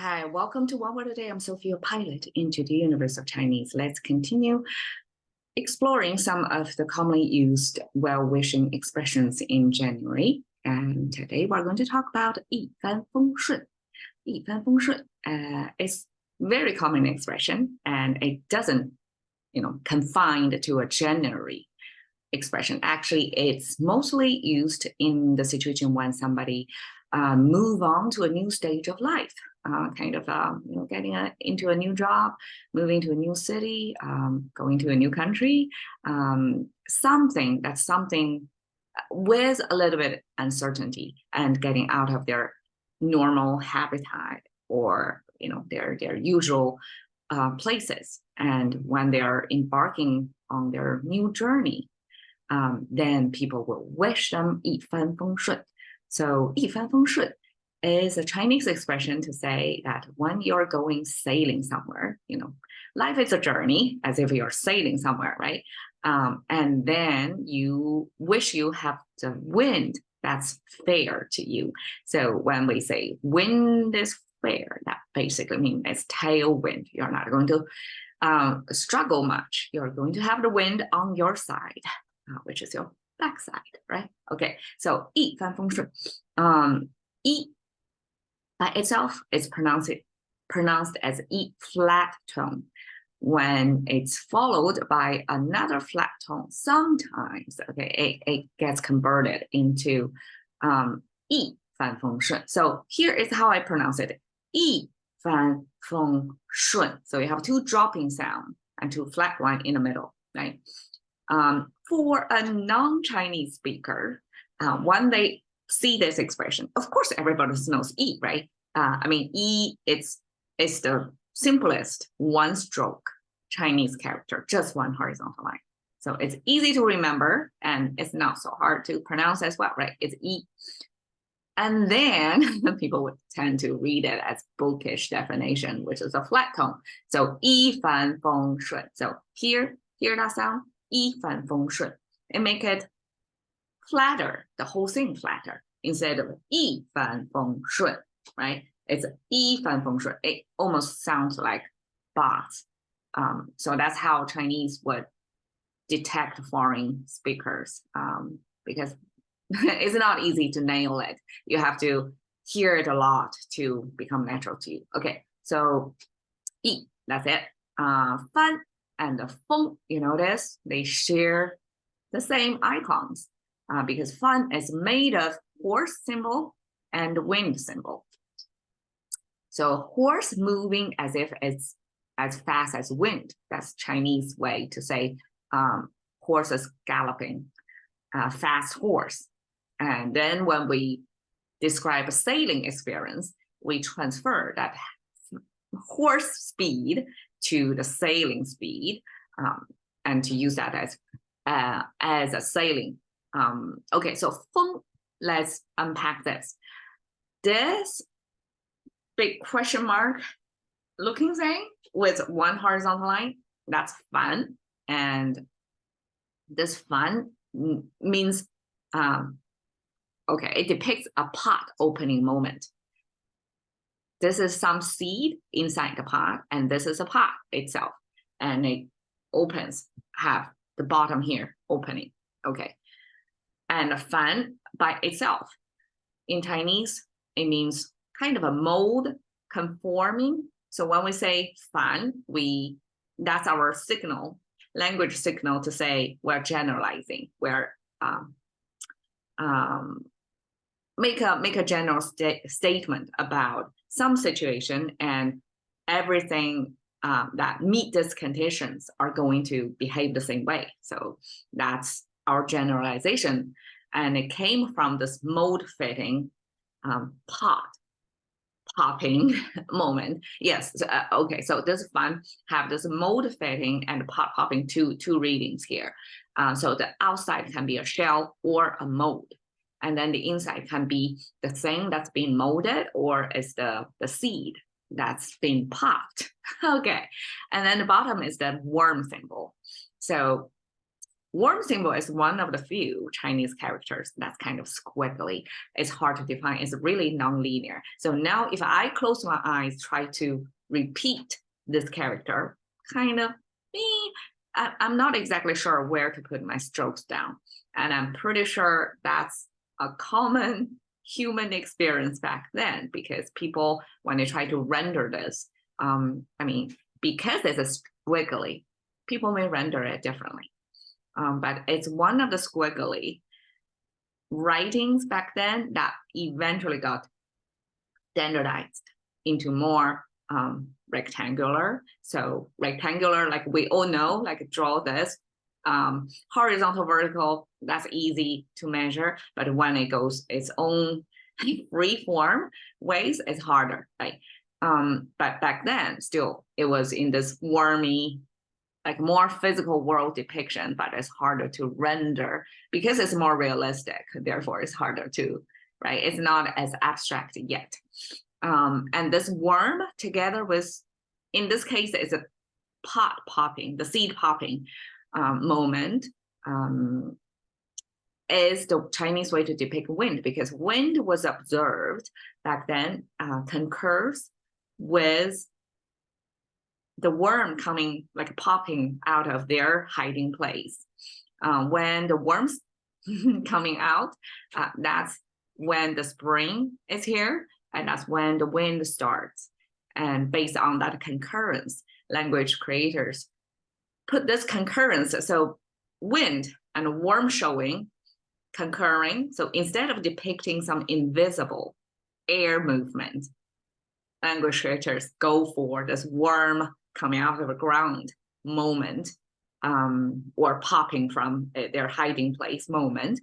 Hi, welcome to One Word a Day. I'm Sophia, pilot into the universe of Chinese. Let's continue exploring some of the commonly used well-wishing expressions in January. And today we're going to talk about 一帆风顺. 一帆风顺 is very common expression, and it doesn't, confined to a January expression. Actually, it's mostly used in the situation when somebody move on to a new stage of life, getting into a new job, moving to a new city, going to a new country, something with a little bit uncertainty and getting out of their normal habitat or their usual places. And when they're embarking on their new journey, then people will wish them 一帆风顺. So 一帆风顺 is a Chinese expression to say that when you're going sailing somewhere, life is a journey, as if you're sailing somewhere, right? And then you wish you have the wind that's fair to you. So when we say wind is fair, that basically means it's tailwind. You're not going to struggle much. You're going to have the wind on your side, which is your backside, right? Okay, so 一帆风顺. 一 by itself is pronounced as E flat tone. When it's followed by another flat tone, sometimes, it gets converted into 一帆风顺. So here is how I pronounce it. 一帆风顺. So you have two dropping sound and two flat one in the middle, right? For a non-Chinese speaker, when they see this expression, of course, everybody knows 一, right? 一 it's the simplest one-stroke Chinese character, just one horizontal line. So it's easy to remember, and it's not so hard to pronounce as well, right? It's 一. And then people would tend to read it as bookish definition, which is a flat tone. So 一帆风顺. So hear that sound? 一帆风顺. And make it flatter, the whole thing flatter, instead of 一帆风顺, right? It's 一帆风顺. It almost sounds like bots. So that's how Chinese would detect foreign speakers, because it's not easy to nail it. You have to hear it a lot to become natural to you. Okay, so 一, that's it. 帆 and the 风, you notice they share the same icons, because 帆 is made of horse symbol and wind symbol. So horse moving as if it's as fast as wind. That's Chinese way to say horses galloping, fast horse. And then when we describe a sailing experience, we transfer that horse speed to the sailing speed, and to use that as a sailing. Okay, so 风, let's unpack this. This big question mark looking thing with one horizontal line, that's 帆. And this 帆means, it depicts a pot opening moment. This is some seed inside the pot, and this is a pot itself. And it opens, have the bottom here opening. Okay. And 帆 by itself, in Chinese, it means kind of a mold conforming. So when we say 帆, that's our signal, language signal to say we're generalizing. We're make a general statement about some situation, and everything that meet these conditions are going to behave the same way. So that's our generalization, and it came from this mold fitting popping moment. Yes. Okay. So this 帆 have this mold fitting and pot popping two readings here. So the outside can be a shell or a mold, and then the inside can be the thing that's being molded, or is the seed that's being popped. Okay. And then the bottom is the worm symbol. So worm symbol is one of the few Chinese characters that's kind of squiggly. It's hard to define. It's really non-linear. So now if I close my eyes, try to repeat this character, kind of, I'm not exactly sure where to put my strokes down. And I'm pretty sure that's a common human experience back then, because people, when they try to render this, because it's squiggly, people may render it differently. But it's one of the squiggly writings back then that eventually got standardized into more rectangular. So rectangular, like we all know, like draw this. Horizontal, vertical, that's easy to measure. But when it goes its own free form ways, it's harder, right? But back then, still, it was in this wormy, like more physical world depiction, but it's harder to render because it's more realistic. Therefore, it's harder to, right? It's not as abstract yet. And this worm together with, in this case, it's a pot popping, the seed popping moment is the Chinese way to depict wind, because wind was observed back then concurs with the worm coming, like popping out of their hiding place. When the worm's coming out, that's when the spring is here, and that's when the wind starts. And based on that concurrence, language creators put this concurrence, so wind and worm showing, concurring. So instead of depicting some invisible air movement, language creators go for this worm coming out of the ground moment, or popping from their hiding place moment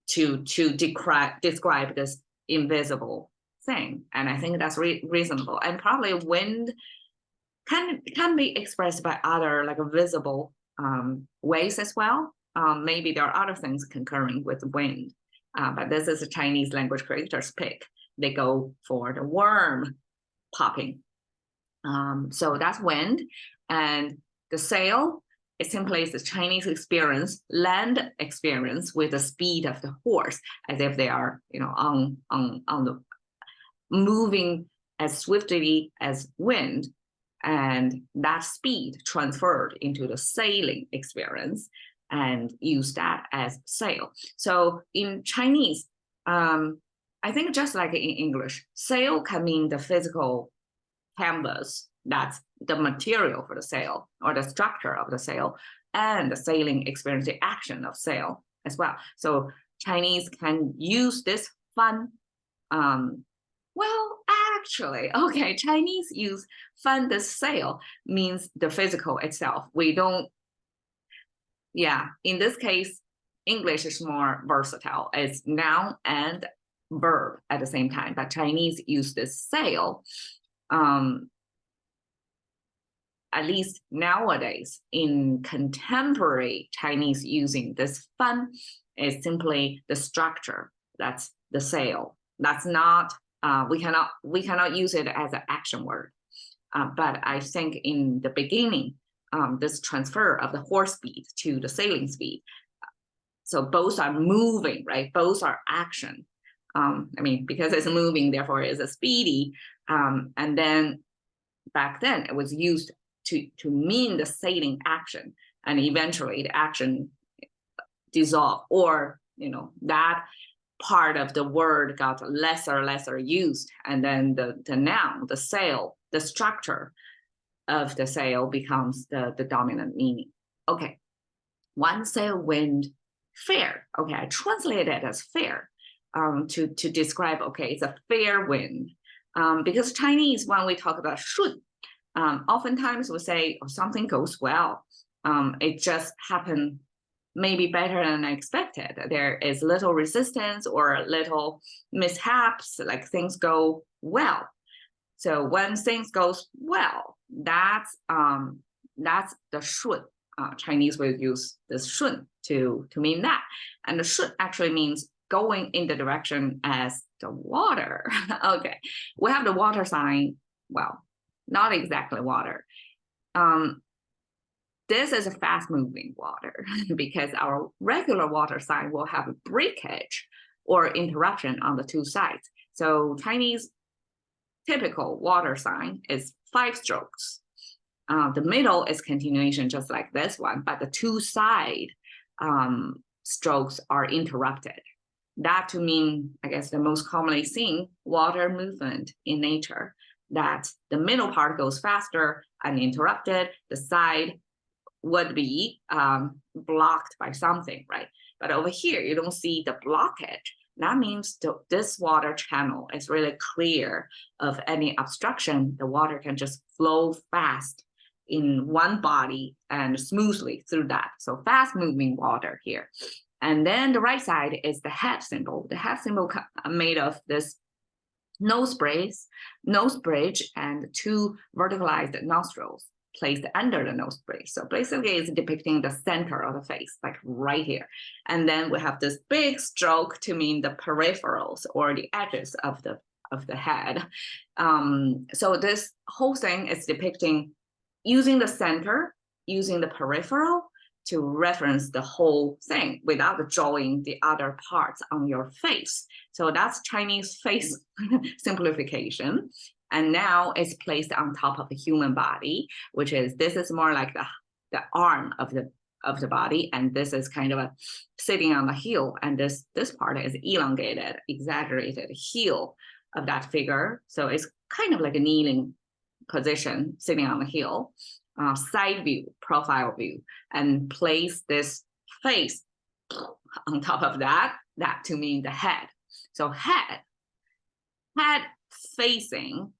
to describe this invisible thing. And I think that's reasonable. And probably wind can be expressed by other like visible ways as well. Maybe there are other things concurring with wind, but this is a Chinese language creators pick. They go for the worm popping. So that's wind. And the sail, it simply is the Chinese experience, land experience with the speed of the horse, as if they are, on the moving as swiftly as wind. And that speed transferred into the sailing experience and use that as sail. So in Chinese, I think just like in English, sail can mean the physical canvas, that's the material for the sail or the structure of the sail, and the sailing experience, the action of sail as well. So Chinese can use this fun, okay, Chinese use fun, this sail means the physical itself. We don't, in this case, English is more versatile. It's noun and verb at the same time, but Chinese use this sail. At least nowadays, in contemporary Chinese using this fun is simply the structure. That's the sail. That's not, we cannot use it as an action word. But I think in the beginning, this transfer of the horse speed to the sailing speed. So both are moving, right? Both are action. Because it's moving, therefore it's a speedy. And then back then it was used to mean the sailing action, and eventually the action dissolved, or that part of the word got lesser used, and then the noun, the sail, the structure of the sail becomes the dominant meaning. Okay, one sail wind fair. Okay, I translate it as fair to describe, okay, it's a fair wind. Because Chinese, when we talk about 顺, oftentimes we say something goes well. It just happened maybe better than I expected. There is little resistance or little mishaps, like things go well. So when things goes well, that's the 顺. Chinese will use this 顺to mean that. And the 顺actually means going in the direction as the water. Okay, we have the water sign. Well, not exactly water. this is a fast-moving water because our regular water sign will have a breakage or interruption on the two sides. So Chinese typical water sign is 5 strokes. The middle is continuation, just like this one, but the two side strokes are interrupted. That to mean, I guess, the most commonly seen water movement in nature, that the middle part goes faster, uninterrupted, the side would be blocked by something, right? But over here, you don't see the blockage. That means this water channel is really clear of any obstruction. The water can just flow fast in one body and smoothly through that. So fast moving water here. And then the right side is the head symbol. The head symbol made of this nose bridge, and 2 verticalized nostrils placed under the nose bridge. So basically it's depicting the center of the face, like right here. And then we have this big stroke to mean the peripherals or the edges of the head. So this whole thing is depicting using the center, using the peripheral to reference the whole thing without drawing the other parts on your face. So that's Chinese face simplification. And now it's placed on top of the human body, which is, this is more like the arm of the body, and this is kind of a sitting on the heel, and this part is elongated, exaggerated heel of that figure. So it's kind of like a kneeling position, sitting on the heel, side view, profile view, and place this face on top of that to mean the head. So head facing,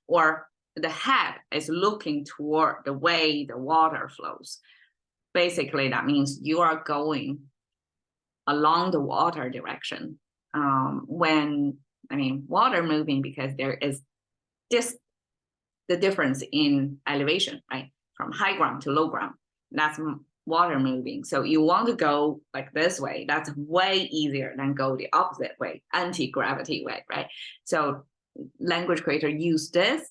or the head is looking toward the way the water flows. Basically, that means you are going along the water direction. Water moving, because there is the difference in elevation, right? From high ground to low ground, that's water moving. So you want to go like this way, that's way easier than go the opposite way, anti-gravity way, right? So language creator use this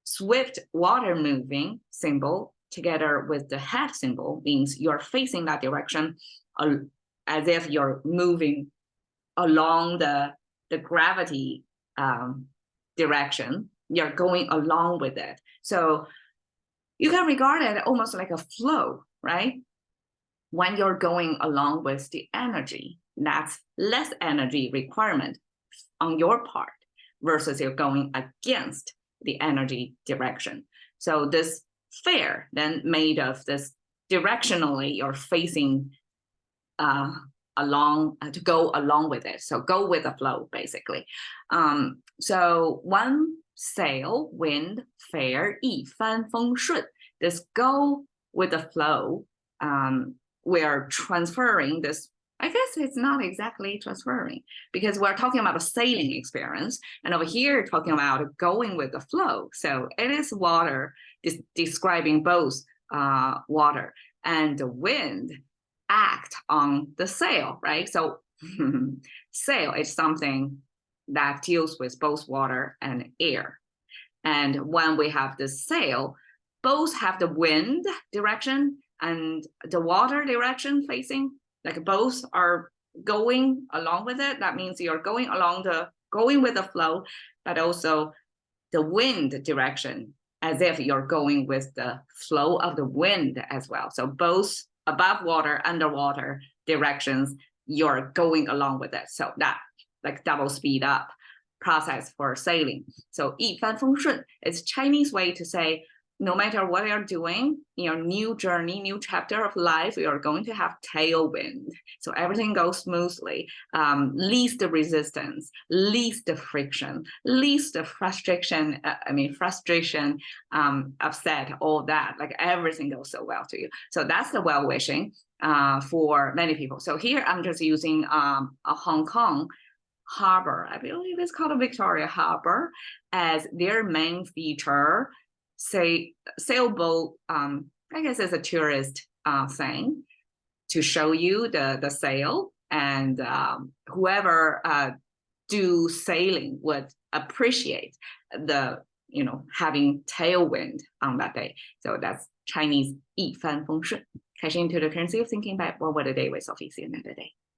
swift water moving symbol together with the head symbol, means you're facing that direction as if you're moving along the gravity direction. You're going along with it. So you can regard it almost like a flow, right? When you're going along with the energy, that's less energy requirement on your part versus you're going against the energy direction. So this fair then made of this directionally, you're facing along to go along with it. So go with the flow, basically. So one sail, wind, fair, 一帆风顺. This go with the flow, we're transferring this. I guess it's not exactly transferring, because we're talking about a sailing experience, and over here talking about going with the flow. So it is water, describing both water and the wind act on the sail, right? So sail is something that deals with both water and air. And when we have the sail, both have the wind direction and the water direction facing, like both are going along with it. That means you're going with the flow, but also the wind direction, as if you're going with the flow of the wind as well. So both above water, underwater directions, you're going along with it. So that like double speed up process for sailing. So 一帆风顺 is Chinese way to say, no matter what you're doing in your new journey, new chapter of life, you're going to have tailwind. So everything goes smoothly, least the resistance, least the friction, least the frustration, upset, all that, like everything goes so well to you. So that's the well-wishing for many people. So here I'm just using a Hong Kong harbor, I believe it's called a Victoria Harbor, as their main feature. Say sailboat, I guess it's a tourist thing to show you the sail, and whoever do sailing would appreciate the having tailwind on that day. So that's Chinese 一帆风顺. Cashing into the currency of thinking by what would a day with Sophie. See you another day.